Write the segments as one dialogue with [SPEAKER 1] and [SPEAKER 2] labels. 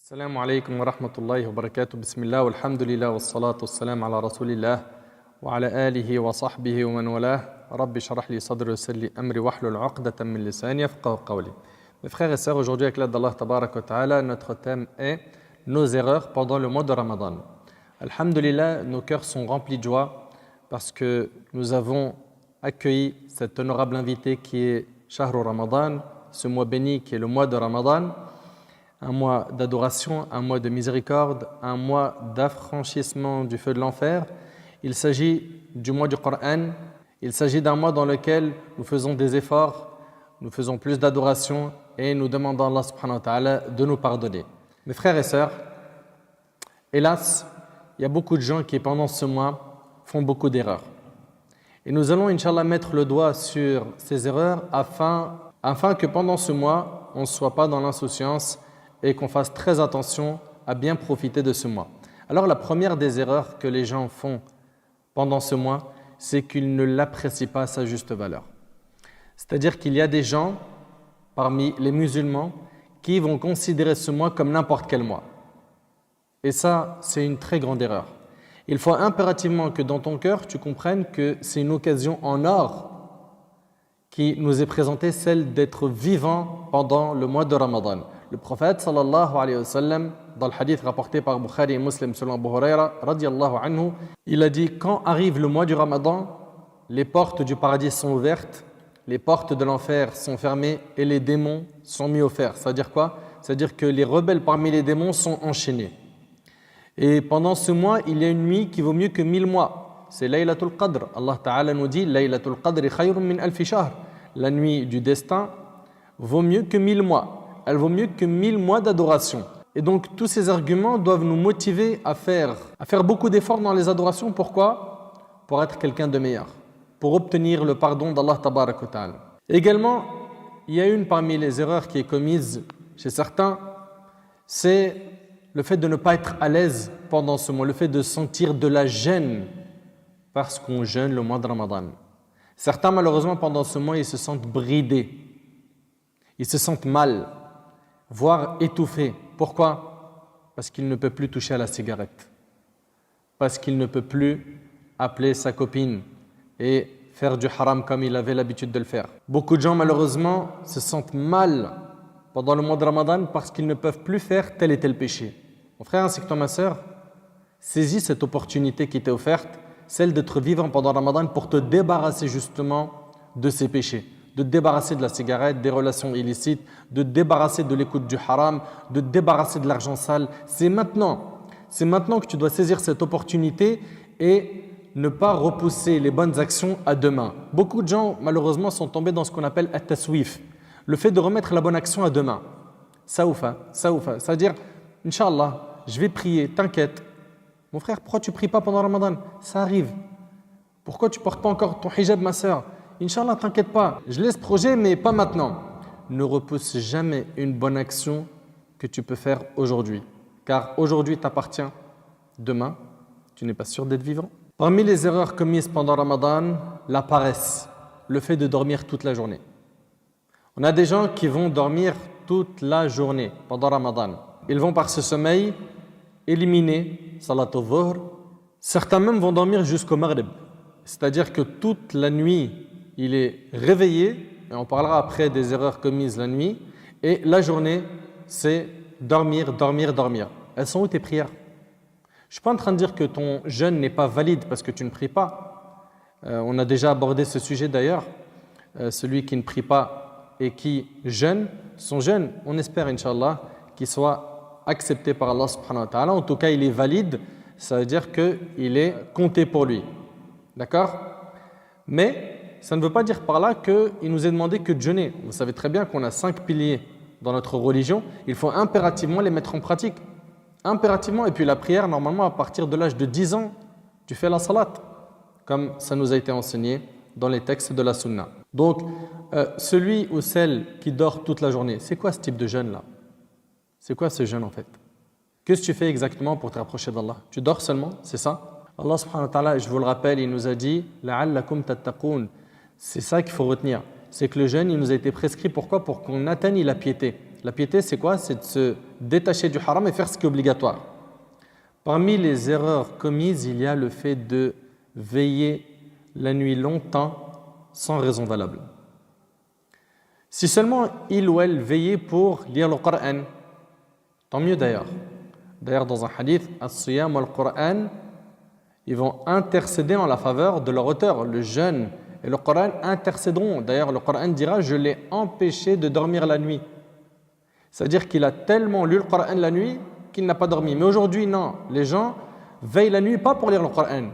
[SPEAKER 1] السلام عليكم ورحمة الله وبركاته بسم الله والحمد لله والصلاة والسلام على رسول الله وعلى آله وصحبه ومن والاه رب اشرح لي صدري ويسر لي أمري واحلل عقدة من لساني يفقهوا قولي. Mes frères et sœurs, aujourd'hui avec l'aide d'Allah Tabarak wa Ta'ala, notre thème est nos erreurs pendant le mois de Ramadan. Alhamdulillah, nos cœurs sont remplis de joie parce que nous avons accueilli cet honorable invité qui est Shahru Ramadan, ce mois béni qui est le mois de Ramadan. Un mois d'adoration, un mois de miséricorde, un mois d'affranchissement du feu de l'enfer. Il s'agit du mois du Coran, il s'agit d'un mois dans lequel nous faisons des efforts, nous faisons plus d'adoration et nous demandons à Allah subhanahu wa ta'ala de nous pardonner. Mes frères et sœurs, hélas, il y a beaucoup de gens qui pendant ce mois font beaucoup d'erreurs. Et nous allons, Inch'Allah, mettre le doigt sur ces erreurs afin que pendant ce mois, on ne soit pas dans l'insouciance et qu'on fasse très attention à bien profiter de ce mois. Alors la première des erreurs que les gens font pendant ce mois, c'est qu'ils ne l'apprécient pas à sa juste valeur. C'est-à-dire qu'il y a des gens parmi les musulmans qui vont considérer ce mois comme n'importe quel mois. Et ça, c'est une très grande erreur. Il faut impérativement que dans ton cœur, tu comprennes que c'est une occasion en or qui nous est présentée, celle d'être vivant pendant le mois de Ramadan. Le prophète sallallahu alayhi wa sallam, dans le hadith rapporté par Bukhari et Muslim selon Abu Huraira radiyallahu anhu, il a dit: quand arrive le mois du Ramadan, les portes du paradis sont ouvertes, les portes de l'enfer sont fermées et les démons sont mis au fer. C'est-à-dire quoi? C'est-à-dire que les rebelles parmi les démons sont enchaînés. Et pendant ce mois, il y a une nuit qui vaut mieux que 1000 mois. C'est Laylatul Qadr. Allah Ta'ala nous dit: Laylatul Qadri khayrun min alfi shahr. La nuit du destin vaut mieux que 1000 mois. Elle vaut mieux que 1000 mois d'adoration. Et donc, tous ces arguments doivent nous motiver à faire beaucoup d'efforts dans les adorations. Pourquoi? Pour être quelqu'un de meilleur, pour obtenir le pardon d'Allah Tabarak wa Ta'ala. Également, il y a une parmi les erreurs qui est commise chez certains, c'est le fait de ne pas être à l'aise pendant ce mois, le fait de sentir de la gêne parce qu'on jeûne le mois de Ramadan. Certains, malheureusement, pendant ce mois, ils se sentent bridés, ils se sentent mal, voire étouffé. Pourquoi? Parce qu'il ne peut plus toucher à la cigarette, parce qu'il ne peut plus appeler sa copine et faire du haram comme il avait l'habitude de le faire. Beaucoup de gens malheureusement se sentent mal pendant le mois de Ramadan parce qu'ils ne peuvent plus faire tel et tel péché. Mon frère ainsi que toi ma sœur, saisis cette opportunité qui t'est offerte, celle d'être vivant pendant Ramadan pour te débarrasser justement de ces péchés, de te débarrasser de la cigarette, des relations illicites, de te débarrasser de l'écoute du haram, de te débarrasser de l'argent sale. C'est maintenant que tu dois saisir cette opportunité et ne pas repousser les bonnes actions à demain. Beaucoup de gens, malheureusement, sont tombés dans ce qu'on appelle at-taswif, le fait de remettre la bonne action à demain. Saoufa, c'est-à-dire, Inch'Allah, je vais prier, t'inquiète. Mon frère, pourquoi tu ne pries pas pendant Ramadan? Ça arrive. Pourquoi tu ne portes pas encore ton hijab, ma sœur? Inch'Allah, t'inquiète pas, je laisse projet, mais pas maintenant. Ne repousse jamais une bonne action que tu peux faire aujourd'hui. Car aujourd'hui t'appartient, demain, tu n'es pas sûr d'être vivant. Parmi les erreurs commises pendant Ramadan, la paresse, le fait de dormir toute la journée. On a des gens qui vont dormir toute la journée pendant Ramadan. Ils vont par ce sommeil éliminer Salat al-Dhuhr. Certains même vont dormir jusqu'au Maghrib. C'est-à-dire que toute la nuit, il est réveillé, et on parlera après des erreurs commises la nuit, et la journée, c'est dormir. Elles sont où tes prières? Je ne suis pas en train de dire que ton jeûne n'est pas valide parce que tu ne pries pas. On a déjà abordé ce sujet d'ailleurs. Celui qui ne prie pas et qui jeûne, son jeûne, on espère, Inch'Allah, qu'il soit accepté par Allah subhanahu wa ta'ala. En tout cas, il est valide, ça veut dire qu'il est compté pour lui. D'accord? Mais ça ne veut pas dire par là qu'il nous est demandé que de jeûner. Vous savez très bien qu'on a 5 piliers dans notre religion. Il faut impérativement les mettre en pratique. Impérativement. Et puis la prière, normalement, à partir de l'âge de 10 ans, tu fais la salat, comme ça nous a été enseigné dans les textes de la sunna. Donc, celui ou celle qui dort toute la journée, c'est quoi ce type de jeûne-là? C'est quoi ce jeûne en fait? Qu'est-ce que tu fais exactement pour te rapprocher d'Allah? Tu dors seulement, c'est ça? Allah subhanahu wa ta'ala, je vous le rappelle, il nous a dit « La'allakum tattaqoun ». C'est ça qu'il faut retenir. C'est que le jeûne, il nous a été prescrit. Pourquoi? Pour qu'on atteigne la piété. La piété, c'est quoi? C'est de se détacher du haram et faire ce qui est obligatoire. Parmi les erreurs commises, il y a le fait de veiller la nuit longtemps sans raison valable. Si seulement il ou elle veillait pour lire le Coran, tant mieux d'ailleurs. D'ailleurs, dans un hadith, as-siyam wal-Qur'an, ils vont intercéder en la faveur de leur auteur, le jeûne et le Coran intercéderont. D'ailleurs, le Coran dira: je l'ai empêché de dormir la nuit. C'est-à-dire qu'il a tellement lu le Coran la nuit qu'il n'a pas dormi. Mais aujourd'hui, non. Les gens veillent la nuit pas pour lire le Coran,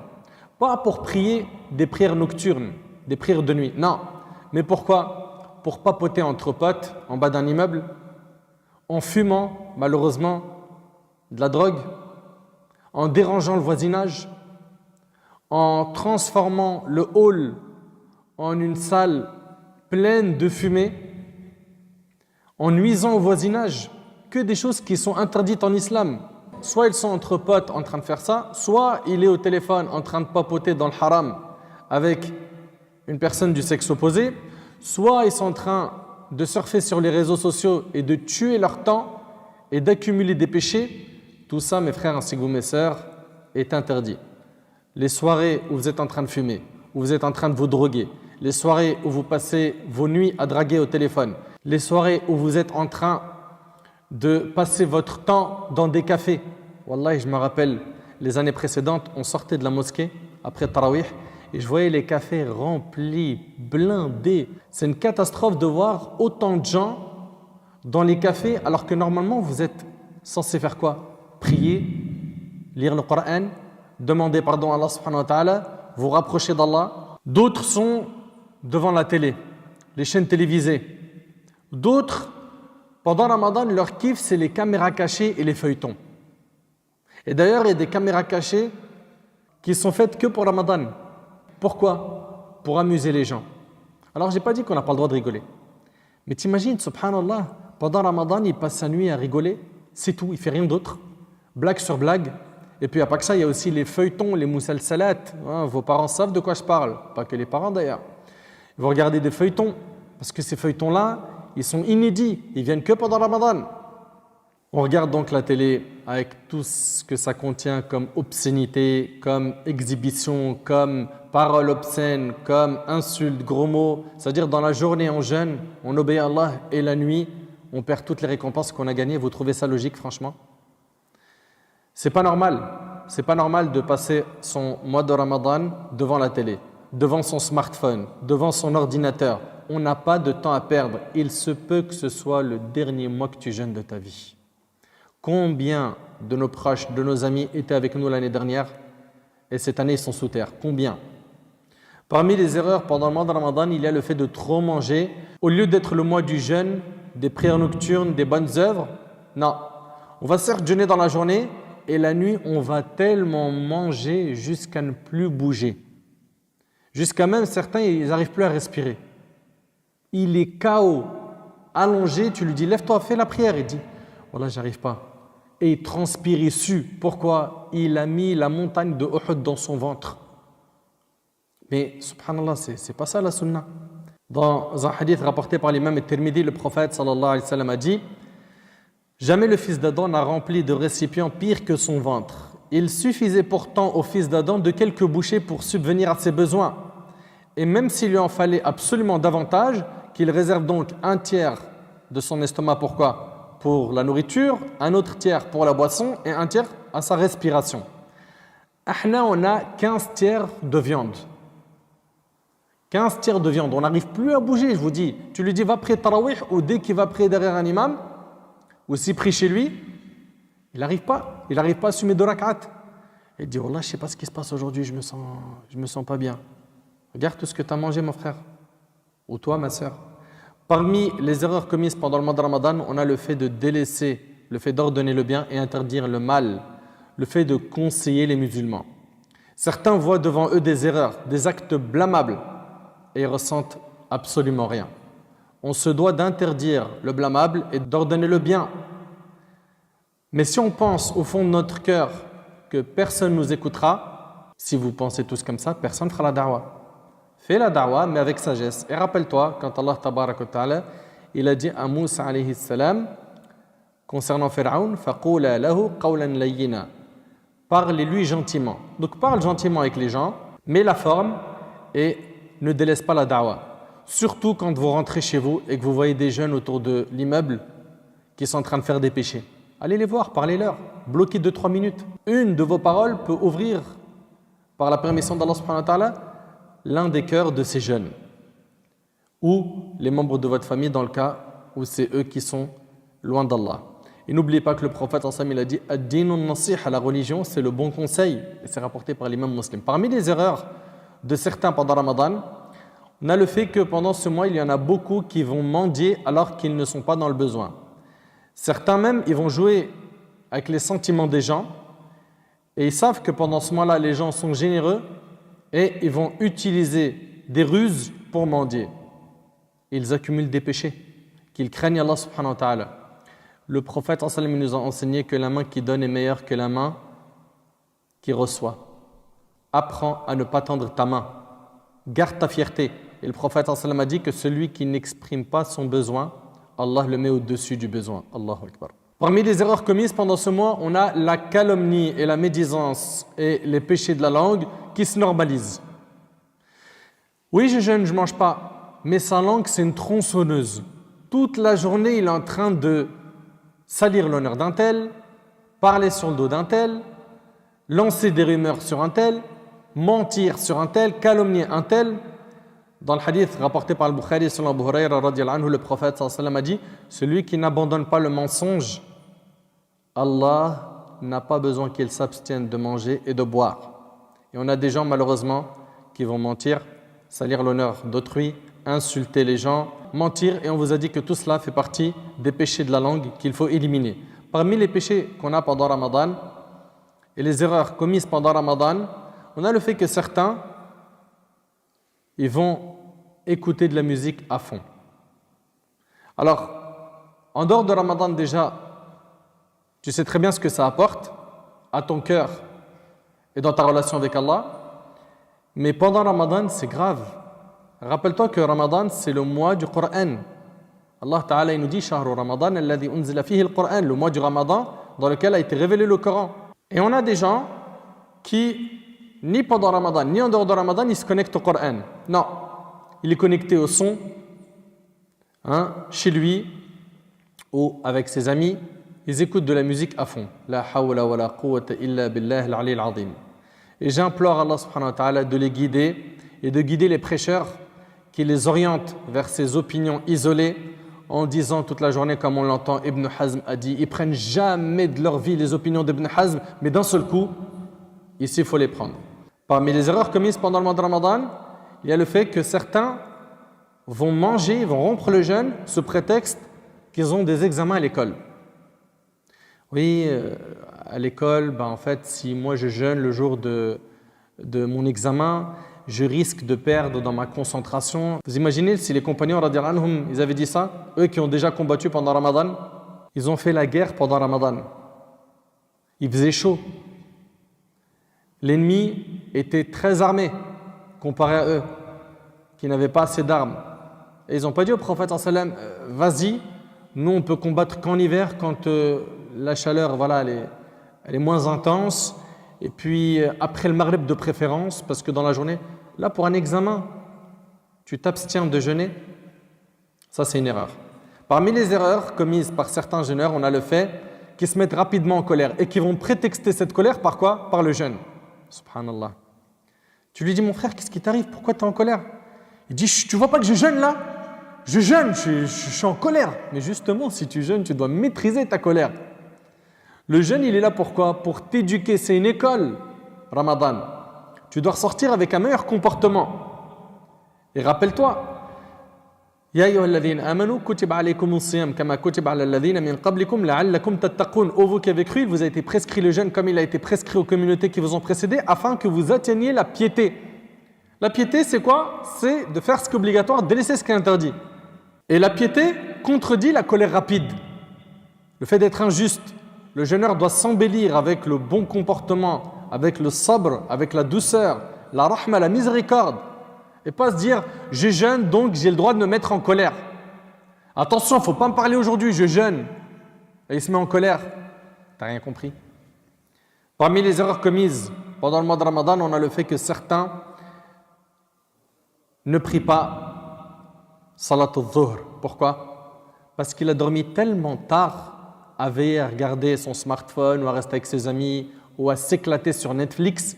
[SPEAKER 1] pas pour prier des prières nocturnes, des prières de nuit. Non. Mais pourquoi? Pour papoter entre potes en bas d'un immeuble, en fumant, malheureusement, de la drogue, en dérangeant le voisinage, en transformant le hall en une salle pleine de fumée, en nuisant au voisinage, que des choses qui sont interdites en islam. Soit ils sont entre potes en train de faire ça, soit il est au téléphone en train de papoter dans le haram avec une personne du sexe opposé, soit ils sont en train de surfer sur les réseaux sociaux et de tuer leur temps et d'accumuler des péchés. Tout ça, mes frères ainsi que vous, mes sœurs, est interdit. Les soirées où vous êtes en train de fumer, où vous êtes en train de vous droguer, les soirées où vous passez vos nuits à draguer au téléphone, les soirées où vous êtes en train de passer votre temps dans des cafés. Wallahi, je me rappelle, les années précédentes, on sortait de la mosquée après Tarawih et je voyais les cafés remplis, blindés. C'est une catastrophe de voir autant de gens dans les cafés alors que normalement vous êtes censé faire quoi? Prier, lire le Coran, demander pardon à Allah subhanahu wa ta'ala, vous rapprocher d'Allah. D'autres sont devant la télé, les chaînes télévisées. D'autres, pendant Ramadan, leur kiff, c'est les caméras cachées et les feuilletons. Et d'ailleurs, il y a des caméras cachées qui sont faites que pour Ramadan. Pourquoi? Pour amuser les gens. Alors, je n'ai pas dit qu'on n'a pas le droit de rigoler. Mais t'imagines, subhanallah, pendant Ramadan, il passe sa nuit à rigoler. C'est tout, il ne fait rien d'autre. Blague sur blague. Et puis, à part que ça, il y a aussi les feuilletons, les moussalsalat. Vos parents savent de quoi je parle. Pas que les parents d'ailleurs. Vous regardez des feuilletons. Parce que ces feuilletons-là, ils sont inédits. Ils viennent que pendant Ramadan. On regarde donc la télé avec tout ce que ça contient comme obscénité, comme exhibition, comme paroles obscènes, comme insultes, gros mots. C'est-à-dire dans la journée on jeûne, on obéit à Allah et la nuit, on perd toutes les récompenses qu'on a gagnées. Vous trouvez ça logique, franchement? C'est pas normal. C'est pas normal de passer son mois de Ramadan devant la télé, devant son smartphone, devant son ordinateur. On n'a pas de temps à perdre. Il se peut que ce soit le dernier mois que tu jeûnes de ta vie. Combien de nos proches, de nos amis étaient avec nous l'année dernière et cette année ils sont sous terre? Combien? Parmi les erreurs pendant le mois de Ramadan, il y a le fait de trop manger. Au lieu d'être le mois du jeûne, des prières nocturnes, des bonnes œuvres, non. On va certes jeûner dans la journée et la nuit, on va tellement manger jusqu'à ne plus bouger. Jusqu'à même certains, ils n'arrivent plus à respirer. Il est KO, allongé, tu lui dis lève-toi, fais la prière. Il dit voilà, j'arrive pas. Et il transpire, il sue. Pourquoi? Il a mis la montagne de Uhud dans son ventre. Mais subhanallah, c'est pas ça la sunna. Dans un hadith rapporté par l'imam al-Tirmidhi, le prophète sallallahu alayhi wa sallam a dit: jamais le fils d'Adam n'a rempli de récipients pire que son ventre. Il suffisait pourtant au fils d'Adam de quelques bouchées pour subvenir à ses besoins. Et même s'il lui en fallait absolument davantage, qu'il réserve donc un tiers de son estomac, pourquoi? Pour la nourriture, un autre tiers pour la boisson et un tiers à sa respiration. Ahna, on a 15 tiers de viande. 15 tiers de viande. On n'arrive plus à bouger, je vous dis. Tu lui dis va prier Tarawih ou dès qu'il va prier derrière un imam, ou s'il prie chez lui, il n'arrive pas. Il n'arrive pas à assumer 2 rak'at. Il dit wallah, je ne sais pas ce qui se passe aujourd'hui, je me sens pas bien. Regarde tout ce que tu as mangé, mon frère. Ou toi, ma sœur. Parmi les erreurs commises pendant le mois de Ramadan, on a le fait de délaisser, le fait d'ordonner le bien et interdire le mal, le fait de conseiller les musulmans. Certains voient devant eux des erreurs, des actes blâmables et ils ressentent absolument rien. On se doit d'interdire le blâmable et d'ordonner le bien. Mais si on pense au fond de notre cœur que personne ne nous écoutera, si vous pensez tous comme ça, personne ne fera la da'wah. Fais la da'wah, mais avec sagesse. Et rappelle-toi, quand Allah tabaraka wa ta'ala, il a dit à Moussa alayhi salam, concernant Pharaon, فَقُولَا لَهُ قَوْلًا لَيِّنًا. Parlez-lui gentiment. Donc parle gentiment avec les gens, mets la forme et ne délaisse pas la da'wah. Surtout quand vous rentrez chez vous et que vous voyez des jeunes autour de l'immeuble qui sont en train de faire des péchés. Allez les voir, parlez-leur, bloquez 2-3 minutes. Une de vos paroles peut ouvrir, par la permission d'Allah subhanahu wa ta'ala, l'un des cœurs de ces jeunes. Ou les membres de votre famille dans le cas où c'est eux qui sont loin d'Allah. Et n'oubliez pas que le prophète il a dit « Ad-dinu an-nasih » la religion, c'est le bon conseil. Et c'est rapporté par l'imam muslim. Parmi les erreurs de certains pendant Ramadan, on a le fait que pendant ce mois, il y en a beaucoup qui vont mendier alors qu'ils ne sont pas dans le besoin. Certains même, ils vont jouer avec les sentiments des gens et ils savent que pendant ce mois-là, les gens sont généreux et ils vont utiliser des ruses pour mendier. Ils accumulent des péchés, qu'ils craignent Allah subhanahu wa ta'ala. Le prophète nous a enseigné que la main qui donne est meilleure que la main qui reçoit. Apprends à ne pas tendre ta main. Garde ta fierté. Et le prophète a dit que celui qui n'exprime pas son besoin, Allah le met au-dessus du besoin. Allahu Akbar. Parmi les erreurs commises pendant ce mois, on a la calomnie et la médisance et les péchés de la langue qui se normalisent. Oui, je jeûne, je ne mange pas, mais sa langue, c'est une tronçonneuse. Toute la journée, il est en train de salir l'honneur d'un tel, parler sur le dos d'un tel, lancer des rumeurs sur un tel, mentir sur un tel, calomnier un tel. Dans le hadith rapporté par Al-Bukhari sur Abu Hurayra radiyallahu anhu, le prophète sallallahu alayhi wa sallam a dit « Celui qui n'abandonne pas le mensonge, Allah n'a pas besoin qu'il s'abstienne de manger et de boire. » Et on a des gens malheureusement qui vont mentir, salir l'honneur d'autrui, insulter les gens, mentir, et on vous a dit que tout cela fait partie des péchés de la langue qu'il faut éliminer. Parmi les péchés qu'on a pendant Ramadan et les erreurs commises pendant Ramadan, on a le fait que certains ils vont écouter de la musique à fond. Alors, en dehors de Ramadan déjà, tu sais très bien ce que ça apporte à ton cœur et dans ta relation avec Allah, mais pendant Ramadan, c'est grave. Rappelle-toi que Ramadan, c'est le mois du Coran. Allah Ta'ala nous dit « Shahru Ramadan, alladhi unzila fihi al-Qur'an » le mois du Ramadan dans lequel a été révélé le Coran. Et on a des gens qui, ni pendant Ramadan, ni en dehors de Ramadan, ils se connectent au Coran. Non, il est connecté au son, chez lui ou avec ses amis. Ils écoutent de la musique à fond. La hawla wa la quwwata illa billah al-ali al-azim. Et j'implore Allah subhanahu wa ta'ala de les guider et de guider les prêcheurs qui les orientent vers ces opinions isolées en disant toute la journée, comme on l'entend, Ibn Hazm a dit, ils prennent jamais de leur vie les opinions d'Ibn Hazm, mais d'un seul coup, ici il faut les prendre. Parmi les erreurs commises pendant le mois de Ramadan, il y a le fait que certains vont manger, vont rompre le jeûne sous prétexte qu'ils ont des examens à l'école. Oui, à l'école, en fait, si moi je jeûne le jour de mon examen, je risque de perdre dans ma concentration. Vous imaginez si les compagnons radiyallahu anhum, ils avaient dit ça, eux qui ont déjà combattu pendant Ramadan, ils ont fait la guerre pendant Ramadan. Il faisait chaud. L'ennemi était très armé comparé à eux, qui n'avaient pas assez d'armes. Et ils n'ont pas dit au prophète sallam, vas-y, nous on peut combattre qu'en hiver quand la chaleur elle est moins intense. Et puis après le maghrib de préférence, parce que dans la journée, là pour un examen, tu t'abstiens de jeûner, ça c'est une erreur. Parmi les erreurs commises par certains jeûneurs, on a le fait qu'ils se mettent rapidement en colère et qui vont prétexter cette colère par quoi? Par le jeûne. Subhanallah. Tu lui dis, mon frère, qu'est-ce qui t'arrive? Pourquoi tu es en colère? Il dit, tu vois pas que je jeûne là? Je jeûne, je suis en colère. Mais justement, si tu jeûnes, tu dois maîtriser ta colère. Le jeûne, il est là pourquoi? Pour t'éduquer, c'est une école, Ramadan. Tu dois ressortir avec un meilleur comportement. Et rappelle-toi, Ya ayyuhalladhina amanu kutiba alaykumus siyam kama kutiba ala alladhina min qablikum la'allakum tattaqun. Ô vous qui avez cru, il vous a été prescrit le jeûne comme il a été prescrit aux communautés qui vous ont précédé afin que vous atteigniez la piété. La piété, c'est quoi? C'est de faire ce qui est obligatoire, délaisser ce qui est interdit. Et la piété contredit la colère rapide. Le fait d'être injuste. Le jeûneur doit s'embellir avec le bon comportement, avec le sabr, avec la douceur, la rahma, la miséricorde. Et pas se dire, je jeûne donc j'ai le droit de me mettre en colère. Attention, il ne faut pas me parler aujourd'hui, je jeûne. Et il se met en colère. T'as rien compris. Parmi les erreurs commises pendant le mois de Ramadan, on a le fait que certains ne prient pas Salat al-Dhuhr. Pourquoi? Parce qu'il a dormi tellement tard à veiller à regarder son smartphone ou à rester avec ses amis ou à s'éclater sur Netflix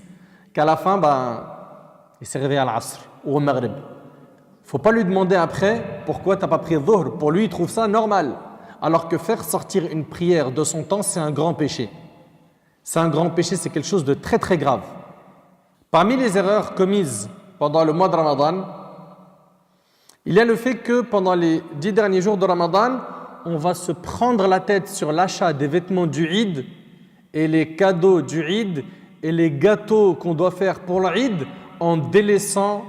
[SPEAKER 1] qu'à la fin, il s'est réveillé à l'Asr ou au Maghrib. Il ne faut pas lui demander après pourquoi tu n'as pas pris Dhuhr. Pour lui, il trouve ça normal. Alors que faire sortir une prière de son temps, c'est un grand péché. C'est un grand péché, c'est quelque chose de très très grave. Parmi les erreurs commises pendant le mois de Ramadan, il y a le fait que pendant les 10 derniers jours de Ramadan, on va se prendre la tête sur l'achat des vêtements du Eid et les cadeaux du Eid et les gâteaux qu'on doit faire pour l'Eid en délaissant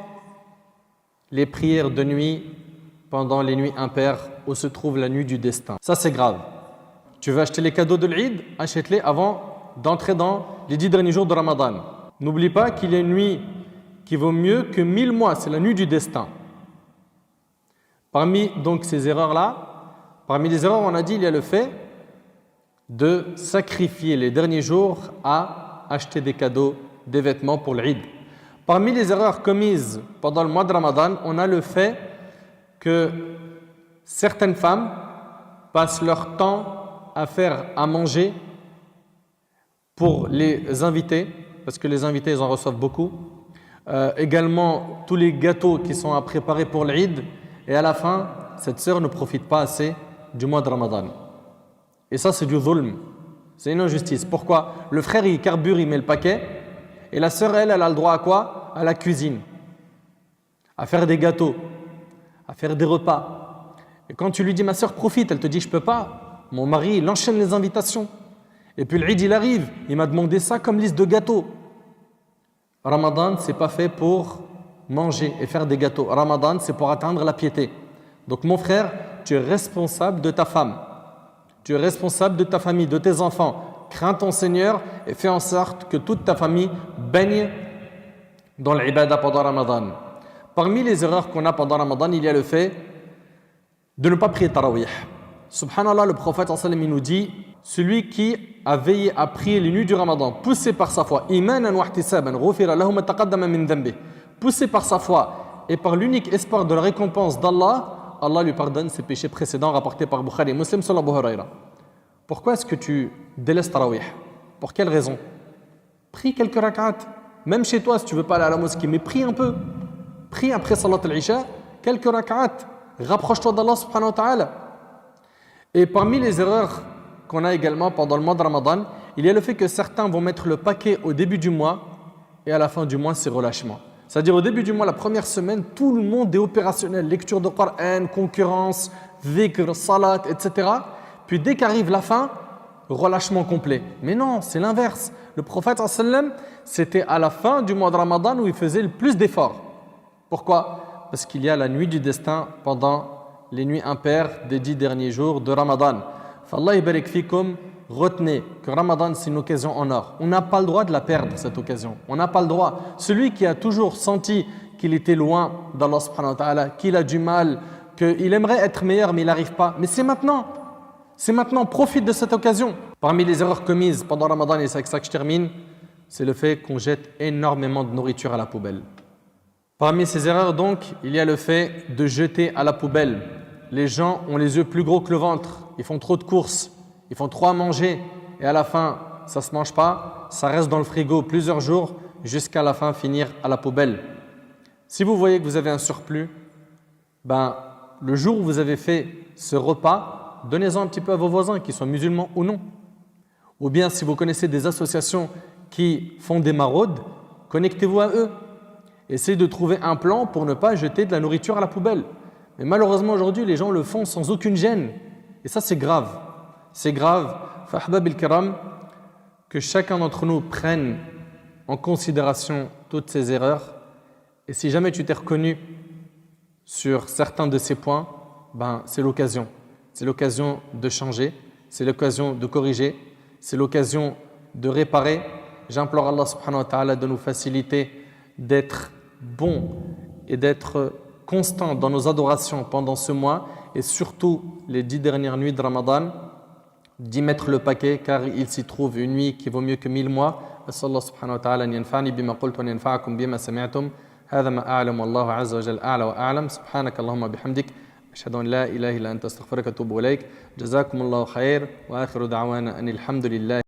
[SPEAKER 1] les prières de nuit pendant les nuits impaires où se trouve la nuit du destin. Ça, c'est grave. Tu veux acheter les cadeaux de l'Eid, achète-les avant d'entrer dans les 10 derniers jours de Ramadan. N'oublie pas qu'il y a une nuit qui vaut mieux que 1000 mois, c'est la nuit du destin. Parmi donc ces erreurs-là, parmi les erreurs, on a dit, il y a le fait de sacrifier les derniers jours à acheter des cadeaux, des vêtements pour l'Eid. Parmi les erreurs commises pendant le mois de Ramadan, on a le fait que certaines femmes passent leur temps à faire à manger pour les invités, parce que les invités, ils en reçoivent beaucoup. Également, tous les gâteaux qui sont à préparer pour l'Eid. Et à la fin, cette sœur ne profite pas assez du mois de Ramadan. Et ça, c'est du dhulm. C'est une injustice. Pourquoi? Le frère, il carbure, il met le paquet. Et la sœur, elle a le droit à quoi? À la cuisine. À faire des gâteaux. À faire des repas. Et quand tu lui dis, ma sœur, profite, elle te dit, je peux pas. Mon mari, il enchaîne les invitations. Et puis l'Eid, il arrive. Il m'a demandé ça comme liste de gâteaux. Ramadan, c'est pas fait pour manger et faire des gâteaux. Ramadan, c'est pour atteindre la piété. Donc mon frère, tu es responsable de ta femme. Tu es responsable de ta famille, de tes enfants. Crains ton Seigneur et fais en sorte que toute ta famille baigne dans l'ibada pendant Ramadan. Parmi les erreurs qu'on a pendant Ramadan, il y a le fait de ne pas prier Tarawih. Subhanallah, le prophète sallallahu alayhi wa sallam, il nous dit, celui qui a veillé à prier les nuits du Ramadan, poussé par sa foi, imanan wa ihtisaban, ghufira lahu ma taqaddama min dhanbi, poussé par sa foi et par l'unique espoir de la récompense d'Allah, Allah lui pardonne ses péchés précédents rapportés par Bukhari et Muslim sur Abu Huraira. Pourquoi est-ce que tu délaisses Tarawih? Pour quelle raison? Prie quelques rak'at. Même chez toi, si tu ne veux pas aller à la mosquée, mais prie un peu. Prie après Salat al-Isha, quelques rak'at. Rapproche-toi d'Allah subhanahu wa ta'ala. Et parmi les erreurs qu'on a également pendant le mois de Ramadan, il y a le fait que certains vont mettre le paquet au début du mois et à la fin du mois, c'est relâchement. C'est-à-dire au début du mois, la première semaine, tout le monde est opérationnel. Lecture de Coran, concurrence, dhikr, salat, etc. Puis dès qu'arrive la fin, relâchement complet. Mais non, c'est l'inverse. Le prophète sallam, c'était à la fin du mois de Ramadan où il faisait le plus d'efforts. Pourquoi? Parce qu'il y a la nuit du destin pendant les nuits impaires des 10 derniers jours de Ramadan. Fallah ibarik fikum, retenez que Ramadan c'est une occasion en or. On n'a pas le droit de la perdre cette occasion. On n'a pas le droit. Celui qui a toujours senti qu'il était loin d'Allah subhanahu wa ta'ala, qu'il a du mal, qu'il aimerait être meilleur mais il n'arrive pas. Mais c'est maintenant. C'est maintenant. Profite de cette occasion. Parmi les erreurs commises pendant Ramadan, et c'est avec ça que je termine, c'est le fait qu'on jette énormément de nourriture à la poubelle. Parmi ces erreurs donc, il y a le fait de jeter à la poubelle. Les gens ont les yeux plus gros que le ventre. Ils font trop de courses. Ils font trop à manger et à la fin, ça ne se mange pas, ça reste dans le frigo plusieurs jours jusqu'à la fin finir à la poubelle. Si vous voyez que vous avez un surplus, le jour où vous avez fait ce repas, donnez-en un petit peu à vos voisins, qu'ils soient musulmans ou non. Ou bien si vous connaissez des associations qui font des maraudes, connectez-vous à eux. Essayez de trouver un plan pour ne pas jeter de la nourriture à la poubelle. Mais malheureusement aujourd'hui, les gens le font sans aucune gêne. Et ça, c'est grave. C'est grave, fahbab al-kiram, que chacun d'entre nous prenne en considération toutes ces erreurs. Et si jamais tu t'es reconnu sur certains de ces points, c'est l'occasion. C'est l'occasion de changer, c'est l'occasion de corriger, c'est l'occasion de réparer. J'implore Allah subhanahu wa ta'ala de nous faciliter d'être bons et d'être constants dans nos adorations pendant ce mois et surtout les 10 dernières nuits de Ramadan. d'y mettre le paquet car il s'y trouve une nuit qui vaut mieux que 1000 mois. أسأل الله سبحانه وتعالى أن ينفعني بما قلت وأن ينفعكم بما سمعتم. هذا ما أعلم والله عز وجل أعلى وأعلم. سبحانك اللهم بحمدك أشهد أن لا إله إلا أنت أستغفرك وأتوب إليك. جزاكم الله خير وآخر دعوانا أن الحمد لله